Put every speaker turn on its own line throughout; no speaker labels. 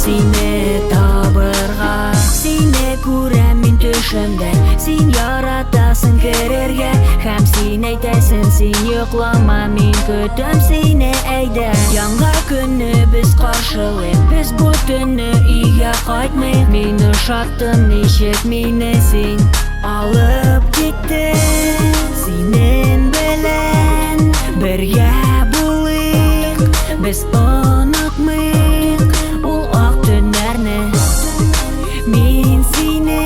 Seni табырға, seni күрәм төшемдә. Син яратасың керергә, һәм син әйтәсең, син йоклама, мин көтәм сине, әйдә. Яңа көнне без каршылыйк, без бу төнне өйгә кайтмыйк. Мин ошаттым, ничек мине син алып киттең. Синең белән бергә булыйк, без онытмыйк ул ак төннәрне. Мин сине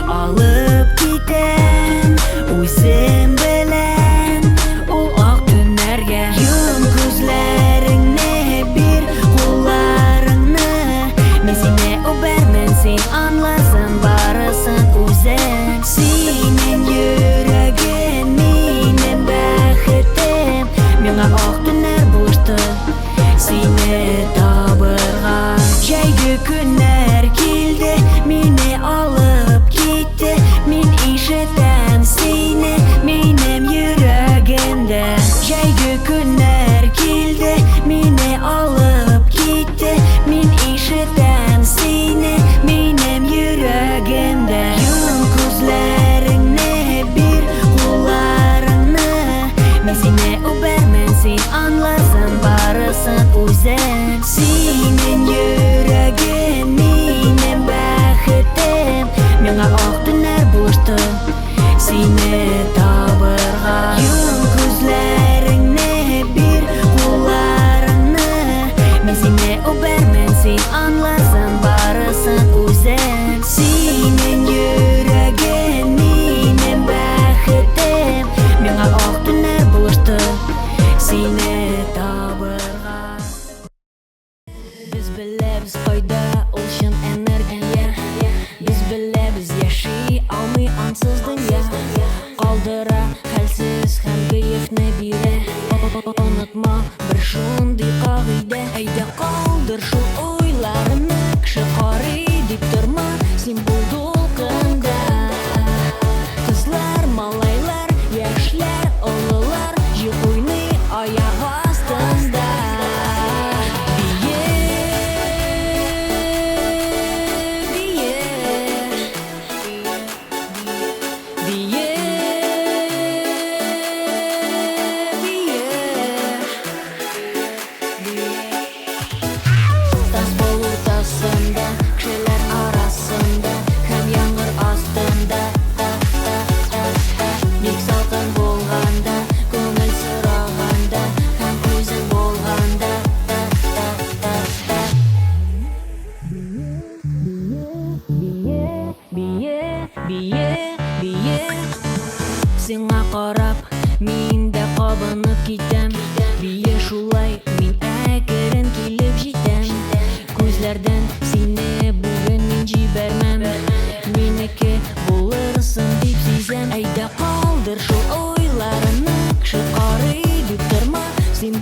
алып китәм үзем белән ул ак төннәргә. Йом күзләреңне, бир кулларыңны, мин сине үбәрмен, син аңларсың барысын үзең. Синең йөрәгең минем бәхетем, миңа ак төннәр булышты сине табырга. Җәйге көннәр килде, мине алып китте, мин ишетәм сине минем йөрәгемдә. Җәйге көннәр килде, мине алып китте, мин ишетәм сине минем йөрәгемдә. Йом күзләреңне, бир кулларыңны, мин сине үбәрмен, син аңларсың барысын үзең. Синең йөрәгең минем бәхетем, миңа ак төннәр булышты сине табырга. Йом күзләреңне, бир кулларыңны, мин сине үбәрмен, син аңларсың барысын үзең. Синең йөрәгең минем бәхетем, миңа ак төннәр булышты сине табырга. Без беләбез кайда ул чын энергия, без беләбез яши алмый ансыз дөнья. Калдыра хәлсез һәм кәефне бирә, онытма бер шундый кагыйдә. Әйдә калдыр шул уйларны, кеше карый дип торма, син бул дулкында. Кызлар, малайлар, яшьләр, олылар җык уйный аяк астында. Танцпол уртасында, кешеләр арасында, һәм яңгыр астында, бик салкын булганда, күңел сораганда, һәм үзең булганда. Бие, сиңа карап мин дә кабынып китәм. Бие шулай, мин әкрен килеп җитәм. Күзләрдән сине бүген мин җибәрмәм, минеке булырсың дип сизәм. Әйдә калдыр шул уйларны, кеше карый дип торма, син